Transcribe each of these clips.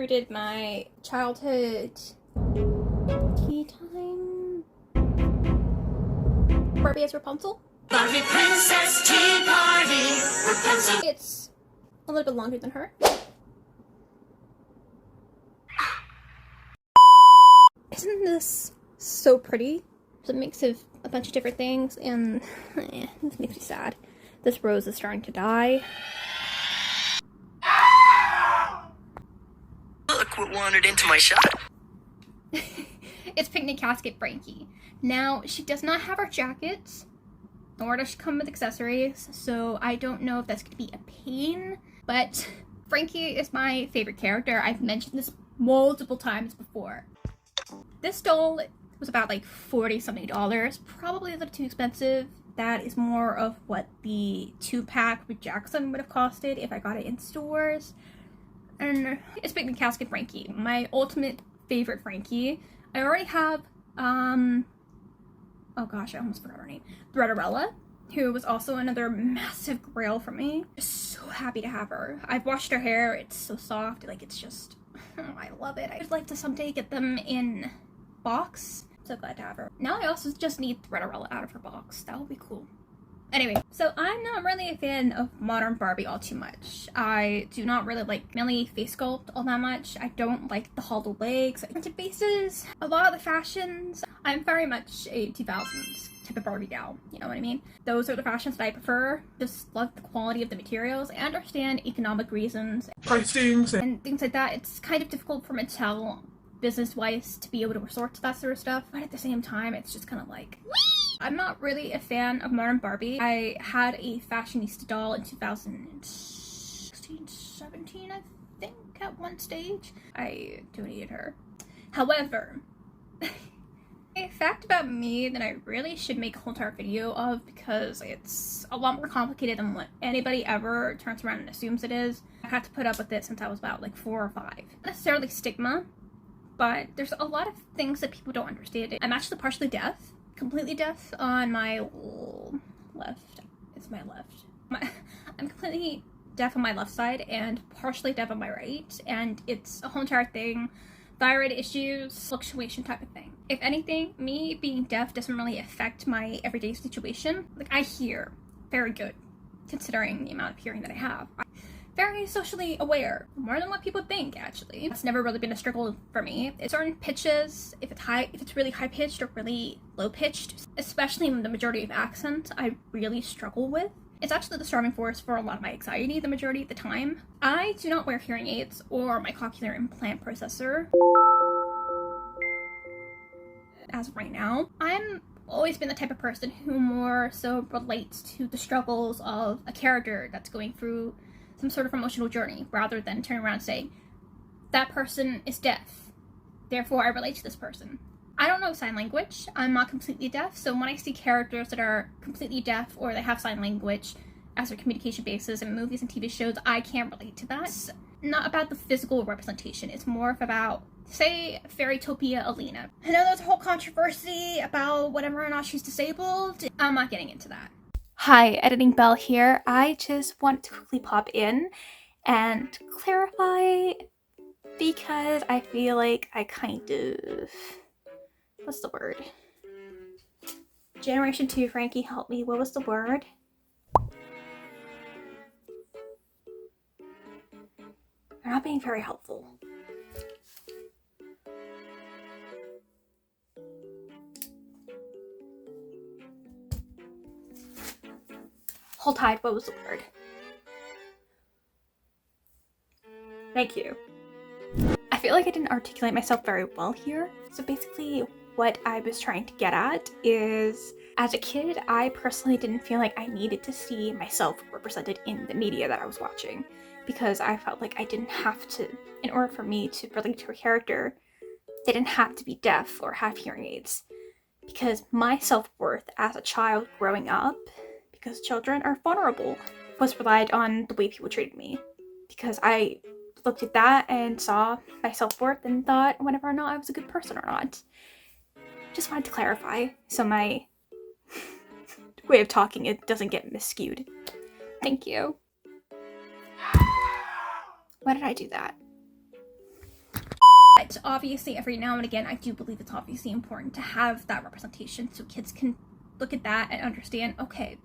recruited my childhood tea time Barbie as Rapunzel. Barbie Princess Tea Party, Rapunzel. It's a little bit longer than her. Isn't this so pretty? It's a mix of a bunch of different things, and this makes me sad. This rose is starting to die. Look what wandered into my shop. It's Picnic Casket Frankie. Now, she does not have her jackets, nor does she come with accessories, so I don't know if that's going to be a pain, but Frankie is my favorite character. I've mentioned this multiple times before. This doll was about like $40-something, probably a little too expensive. That is more of what the 2-pack with Jackson would have costed if I got it in stores. And it's Picnic Casket Frankie, my ultimate favorite Frankie. I already have, oh gosh, I almost forgot her name. Threadarella, who was also another massive grail for me. Just so happy to have her. I've washed her hair, it's so soft, like it's just, I love it. I'd like to someday get them in box. So glad to have her. Now I also just need Threadarella out of her box. That would be cool. Anyway, so I'm not really a fan of modern Barbie all too much. I do not really like Millie face sculpt all that much. I don't like the hollow legs, printed faces, a lot of the fashions. I'm very much a 2000s type of Barbie gal, you know what I mean? Those are the fashions that I prefer. Just love the quality of the materials. I understand economic reasons, pricings, and things like that. It's kind of difficult for Mattel business-wise to be able to resort to that sort of stuff, but at the same time, it's just kind of like, I'm not really a fan of modern Barbie. I had a fashionista doll in 2016, 17, I think, at one stage. I donated her. However, a fact about me that I really should make a whole entire video of, because it's a lot more complicated than what anybody ever turns around and assumes it is. I've had to put up with it since I was about like 4 or 5. Not necessarily stigma, but there's a lot of things that people don't understand. I'm actually partially deaf. Completely deaf on my left. It's my left. I'm completely deaf on my left side and partially deaf on my right, and it's a whole entire thing. Thyroid issues, fluctuation type of thing. If anything, me being deaf doesn't really affect my everyday situation. Like, I hear very good, considering the amount of hearing that I have. I'm very socially aware, more than what people think, actually. It's never really been a struggle for me. It's certain pitches, if it's really high pitched or really low pitched, especially in the majority of accents, I really struggle with. It's actually the starving force for a lot of my anxiety the majority of the time. I do not wear hearing aids or my cochlear implant processor as of right now. I'm always been the type of person who more so relates to the struggles of a character that's going through some sort of emotional journey, rather than turning around and saying, that person is deaf, therefore I relate to this person. I don't know sign language. I'm not completely deaf, so when I see characters that are completely deaf or they have sign language as their communication basis in movies and TV shows, I can't relate to that. It's not about the physical representation. It's more about, say, Fairytopia Alina. I know there's a whole controversy about whether or not she's disabled. I'm not getting into that. Hi, Editing Bell here. I just want to quickly pop in and clarify, because I feel like I kind of... what's the word? Generation 2, Frankie, help me. What was the word? You're not being very helpful. Hold tight, what was the word? Thank you. I feel like I didn't articulate myself very well here. So basically, what I was trying to get at is, as a kid, I personally didn't feel like I needed to see myself represented in the media that I was watching, because I felt like I didn't have to, in order for me to relate to a character, they didn't have to be deaf or have hearing aids. Because my self-worth as a child growing up, because children are vulnerable, was relied on the way people treated me. Because I looked at that and saw my self-worth and thought whether or not I was a good person or not. Just wanted to clarify so my way of talking it doesn't get miscued. Thank you. Why did I do that? But obviously, every now and again, I do believe it's obviously important to have that representation so kids can look at that and understand, okay,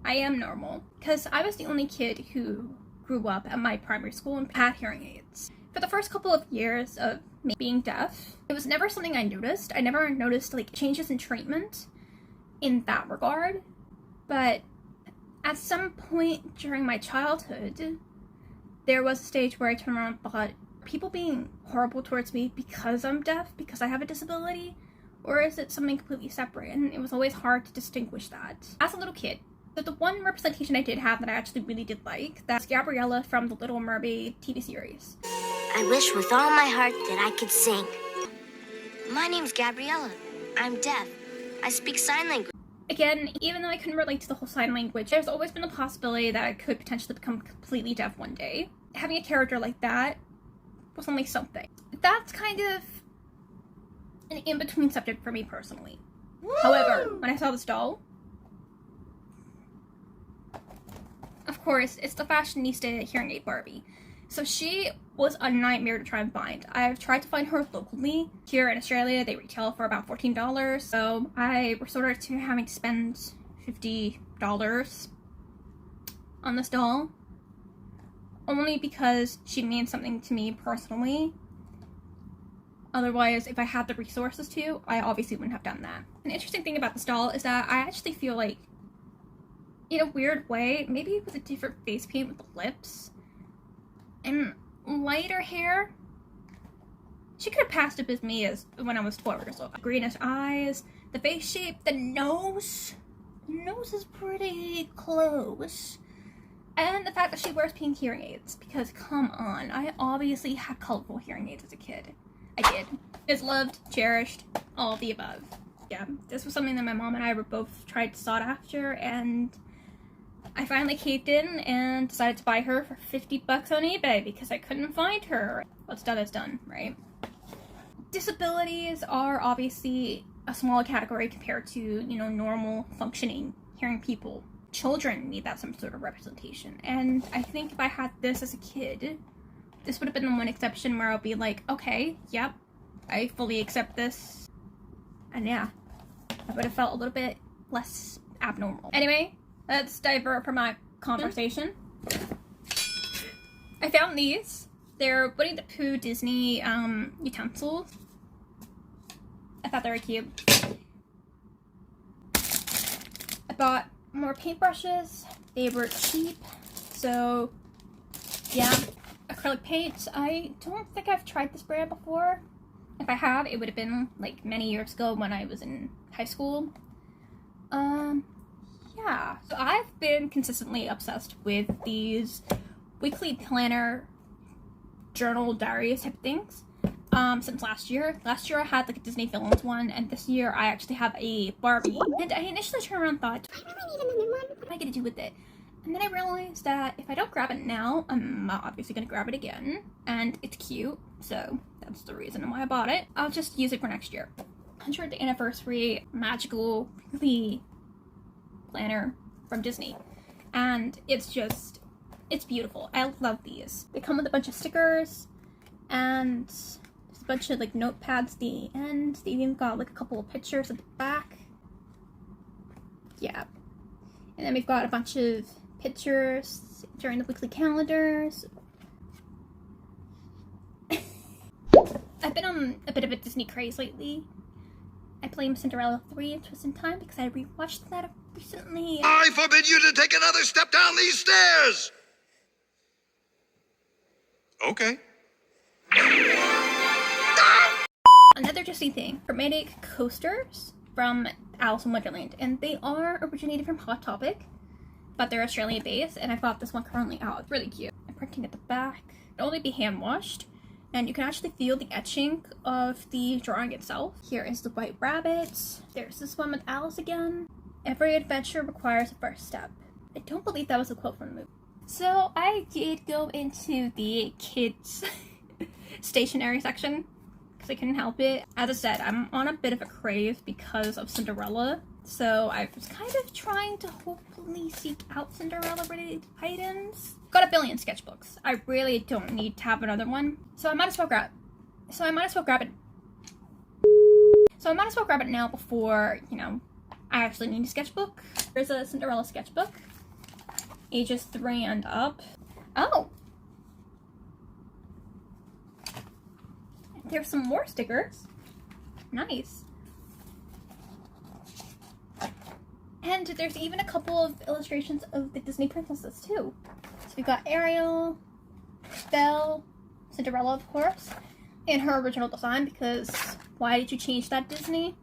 I am normal. Because I was the only kid who grew up at my primary school and had hearing aids. For the first couple of years of me being deaf, it was never something I noticed. I never noticed like changes in treatment in that regard. But at some point during my childhood, there was a stage where I turned around and thought, people being horrible towards me because I'm deaf, because I have a disability, or is it something completely separate? And it was always hard to distinguish that. As a little kid, the one representation I did have that I actually really did like, that's Gabriella from the Little Mermaid TV series. I wish with all my heart that I could sing. My name's Gabriella. I'm deaf. I speak sign language. Again, even though I couldn't relate to the whole sign language, there's always been a possibility that I could potentially become completely deaf one day. Having a character like that was only something. That's kind of an in-between subject for me personally. Woo! However, when I saw this doll, of course, it's the fashionista hearing aid Barbie. So she was a nightmare to try and find. I've tried to find her locally. Here in Australia, they retail for about $14. So I resorted to having to spend $50 on this doll. Only because she means something to me personally. Otherwise, if I had the resources to, I obviously wouldn't have done that. An interesting thing about this doll is that I actually feel like, in a weird way, maybe with a different face paint with the lips and lighter hair, she could have passed up as me as when I was 12 years old. Greenish eyes, the face shape, the nose. The nose is pretty close. And the fact that she wears pink hearing aids, because come on, I obviously had colorful hearing aids as a kid. I did. Is loved, cherished, all of the above. Yeah, this was something that my mom and I were both tried to sought after, and I finally caved in and decided to buy her for $50 on eBay because I couldn't find her. What's done is done, right? Disabilities are obviously a small category compared to, you know, normal functioning hearing people. Children need that some sort of representation, and I think if I had this as a kid, this would have been the one exception where I'll be like, okay, yep, I fully accept this, and yeah, I would have felt a little bit less abnormal. Anyway, let's divert from my conversation. I found these. They're Winnie the Pooh Disney utensils. I thought they were cute. I bought more paintbrushes. They were cheap, so yeah. Acrylic paint. I don't think I've tried this brand before. If I have, it would have been like many years ago when I was in high school. Yeah. So I've been consistently obsessed with these weekly planner journal diaries type things since last year. Last year I had like a Disney Villains one, and this year I actually have a Barbie. And I initially turned around and thought, do I really need another one? What am I gonna do with it? And then I realized that if I don't grab it now, I'm not obviously gonna grab it again. And it's cute, so that's the reason why I bought it. I'll just use it for next year. 100th anniversary magical weekly planner from Disney. And it's beautiful. I love these. They come with a bunch of stickers and just a bunch of like notepads at the end. They even got like a couple of pictures at the back. Yeah. And then we've got a bunch of pictures during the weekly calendars. I've been on a bit of a Disney craze lately. I blame Cinderella 3 and Twist in Time because I rewatched that recently. I forbid you to take another step down these stairs! Okay. Another Disney thing, hermetic coasters from Alice in Wonderland, and they are originated from Hot Topic, but they're Australian based, and I've got this one currently out. It's really cute. I'm printing at the back. It'll only be hand washed, and you can actually feel the etching of the drawing itself. Here is the White Rabbit. There's this one with Alice again. Every adventure requires a first step. I don't believe that was a quote from the movie. So I did go into the kids stationery section because I couldn't help it. As I said, I'm on a bit of a craze because of Cinderella. So I was kind of trying to hopefully seek out Cinderella-related items. Got a billion sketchbooks. I really don't need to have another one. So I might as well grab So I might as well grab it. Now before, you know, I actually need a sketchbook. There's a Cinderella sketchbook. Ages 3 and up. Oh! There's some more stickers. Nice. And there's even a couple of illustrations of the Disney princesses too. So we got Ariel, Belle, Cinderella of course, in her original design, because why did you change that, Disney?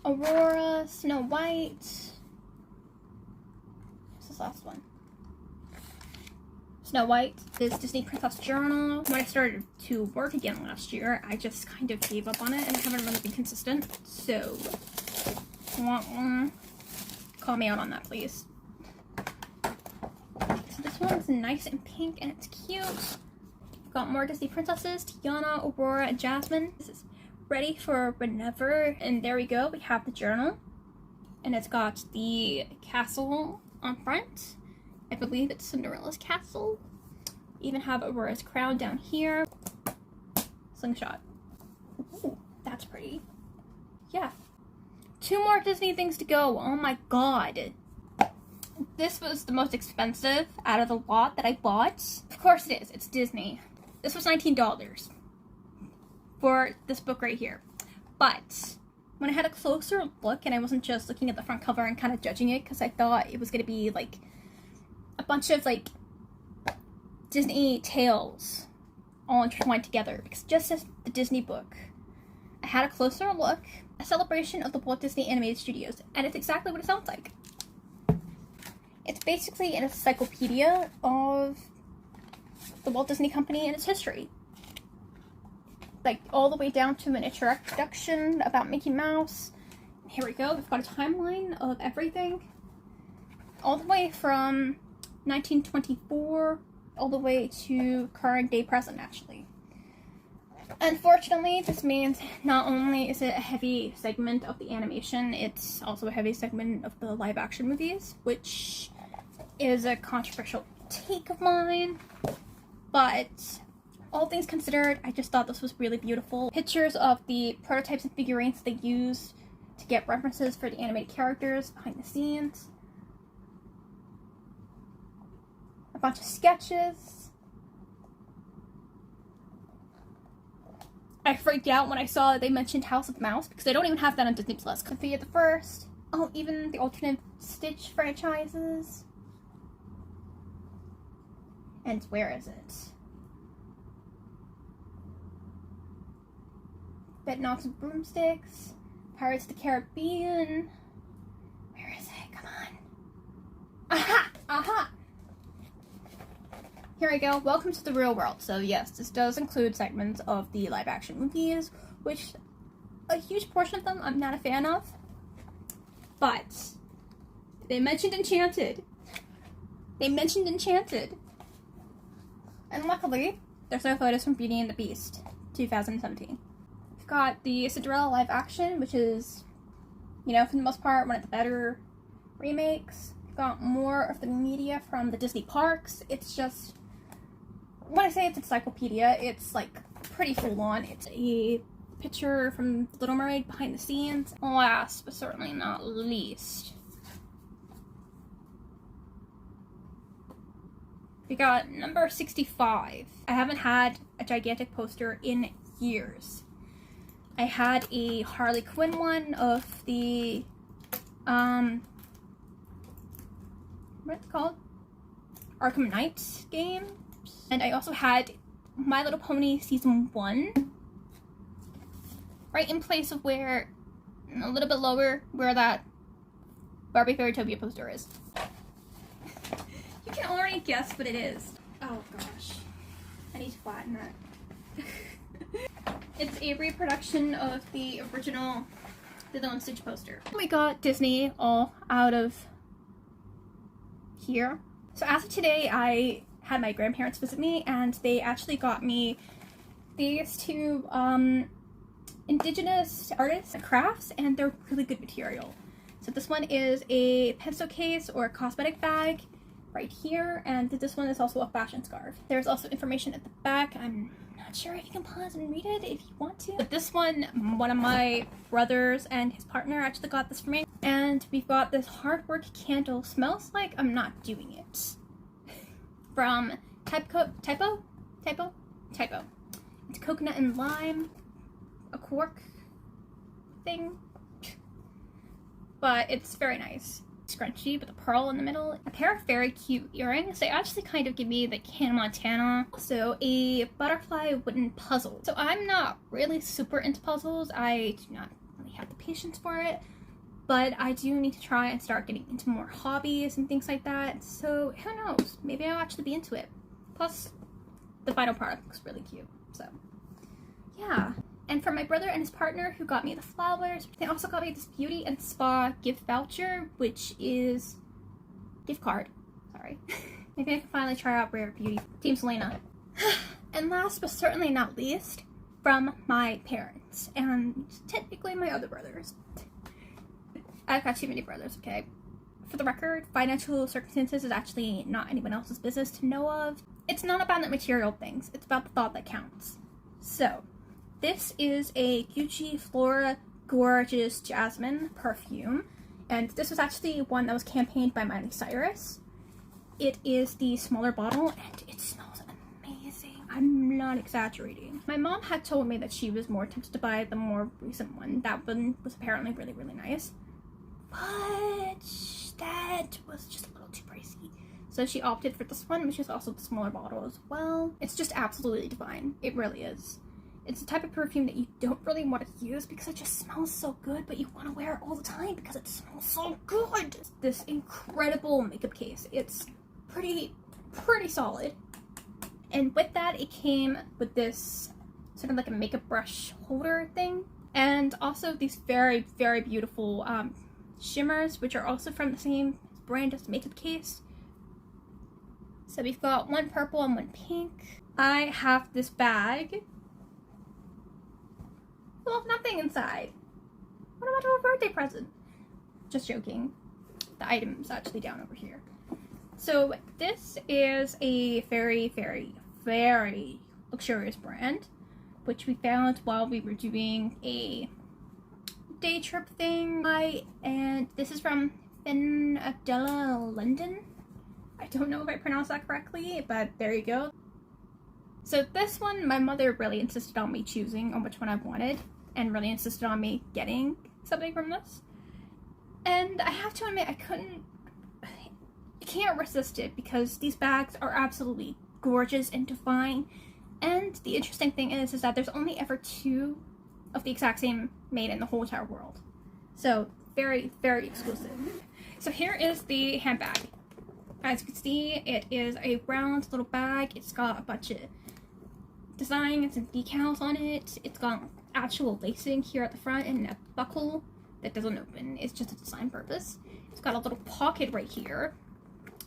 Aurora, Snow White. What's this last one? Snow White. This Disney Princess Journal. When I started to work again last year, I just kind of gave up on it and I haven't really been consistent. So, call me out on that, please. So this one's nice and pink and it's cute. We've got more Disney princesses, Tiana, Aurora, and Jasmine. This is ready for whenever. And there we go, we have the journal. And it's got the castle on front. I believe it's Cinderella's castle. Even have Aurora's crown down here. Slingshot. Ooh, that's pretty. Yeah. 2 more Disney things to go. Oh my god. This was the most expensive out of the lot that I bought. Of course it is. It's Disney. This was $19 for this book right here. But when I had a closer look and I wasn't just looking at the front cover and kind of judging it because I thought it was going to be like a bunch of like Disney tales all intertwined together, because just as the Disney book, I had a closer look, a celebration of the Walt Disney Animated Studios, and it's exactly what it sounds like. It's basically an encyclopedia of the Walt Disney Company and its history. Like all the way down to an introduction about Mickey Mouse. Here we go, we've got a timeline of everything. All the way from 1924 all the way to current day present, actually. Unfortunately, this means not only is it a heavy segment of the animation, it's also a heavy segment of the live action movies, which is a controversial take of mine, but all things considered, I just thought this was really beautiful. Pictures of the prototypes and figurines they used to get references for the animated characters behind the scenes. A bunch of sketches. I freaked out when I saw that they mentioned House of Mouse, because they don't even have that on Disney Plus. Sophia the First. Oh, even the alternate Stitch franchises. And where is it? Bedknobs and Broomsticks. Pirates of the Caribbean. Where is it? Come on. Aha! Aha! Here we go. Welcome to the real world. So yes, this does include segments of the live action movies, which a huge portion of them I'm not a fan of. But they mentioned Enchanted. And luckily, there's no photos from Beauty and the Beast 2017. We've got the Cinderella live action, which is, you know, for the most part, one of the better remakes. We've got more of the media from the Disney parks. It's just, when I say it's encyclopedia, it's like pretty full on. It's a picture from Little Mermaid behind the scenes. Last but certainly not least, we got number 65. I haven't had a gigantic poster in years. I had a Harley Quinn one of the, what's it called? Arkham Knight game. And I also had My Little Pony Season 1. Right in place of where, a little bit lower, where that Barbie Fairytopia poster is. You can already guess what it is. Oh gosh. I need to flatten that. It's a reproduction of the original Lilo and Stitch poster. We got Disney all out of here. So as of today, I had my grandparents visit me and they actually got me these two indigenous artists and crafts, and they're really good material. So this one is a pencil case or a cosmetic bag right here, and this one is also a fashion scarf. There's also information at the back. I'm not sure if you can pause and read it if you want to. But this one of my brothers and his partner actually got this for me. And we've got this hard work candle. Smells like I'm not doing it. From Typo. It's coconut and lime. A cork thing. But it's very nice. Scrunchy with a pearl in the middle. A pair of very cute earrings. They actually kind of give me the Hannah Montana. Also a butterfly wooden puzzle. So I'm not really super into puzzles. I do not really have the patience for it. But I do need to try and start getting into more hobbies and things like that. So who knows? Maybe I'll actually be into it. Plus, the final product looks really cute. So yeah. And for my brother and his partner who got me the flowers, they also got me this beauty and spa gift voucher, which is gift card. Sorry. Maybe I can finally try out Rare Beauty. Team Selena. And last but certainly not least, from my parents and technically my other brothers. I've got too many brothers, okay? For the record, financial circumstances is actually not anyone else's business to know of. It's not about the material things. It's about the thought that counts. So, this is a Gucci Flora Gorgeous Jasmine perfume, and this was actually one that was campaigned by Miley Cyrus. It is the smaller bottle, and it smells amazing. I'm not exaggerating. My mom had told me that she was more tempted to buy the more recent one. That one was apparently really, really nice, but that was just a little too pricey. So she opted for this one, which is also the smaller bottle as well. It's just absolutely divine. It really is. It's the type of perfume that you don't really want to use because it just smells so good, but you want to wear it all the time because it smells so good. This incredible makeup case. It's pretty solid. And with that, it came with this sort of like a makeup brush holder thing. And also these very, very beautiful shimmers, which are also from the same brand as the makeup case. So we've got one purple and one pink. I have this bag. Well, nothing inside. What about a birthday present? Just joking. The item's actually down over here. So this is a very, very, very luxurious brand, which we found while we were doing a day trip thing. And this is from Abdullah London. I don't know if I pronounced that correctly, but there you go. So this one, my mother really insisted on me choosing on which one I wanted, and really insisted on me getting something from this. And I have to admit, I can't resist it because these bags are absolutely gorgeous and divine. And the interesting thing is that there's only ever 2 of the exact same made in the whole entire world. So very, very exclusive. So here is the handbag. As you can see, it is a round little bag. It's got a bunch of designs and decals on it. It's got actual lacing here at the front and a buckle that doesn't open. It's just a design purpose. It's got a little pocket right here,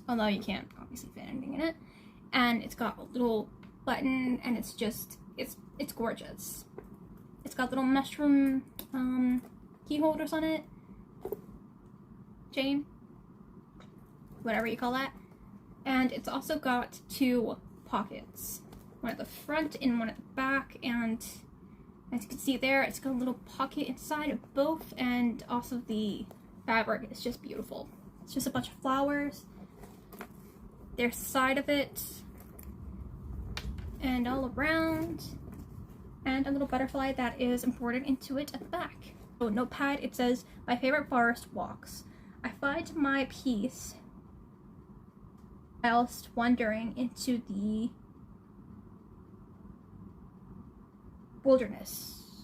although you can't obviously fit anything in it. And it's got a little button, and it's gorgeous. It's got little mushroom key holders on it. Chain. Whatever you call that. And it's also got 2 pockets. One at the front and one at the back, and as you can see there, it's got a little pocket inside of both, and also the fabric is just beautiful. It's just a bunch of flowers. There's the side of it, and all around, and a little butterfly that is embroidered into it at the back. Oh, notepad, it says, "My favorite forest walks. I find my peace whilst wandering into the wilderness."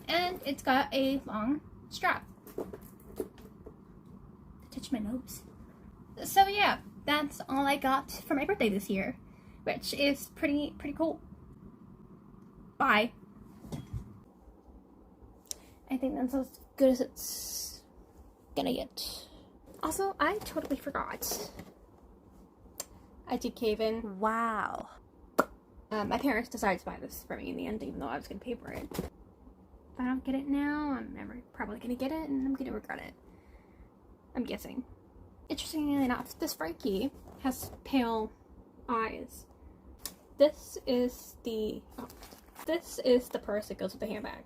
And it's got a long strap. Touch my nose. So yeah, that's all I got for my birthday this year, which is pretty cool. Bye. I think that's as good as it's gonna get. Also, I totally forgot. I did cave in. Wow. My parents decided to buy this for me in the end, even though I was gonna pay for it. If I don't get it now, I'm never probably gonna get it, and I'm gonna regret it. I'm guessing. Interestingly enough, this Frankie has pale eyes. This is the purse that goes with the handbag.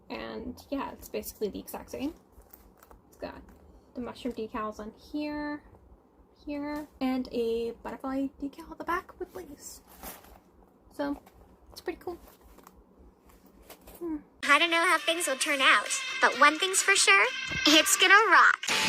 And yeah, it's basically the exact same. It's got the mushroom decals on here, and a butterfly decal at the back with lace. So, it's pretty cool. I don't know how things will turn out, but one thing's for sure, it's gonna rock.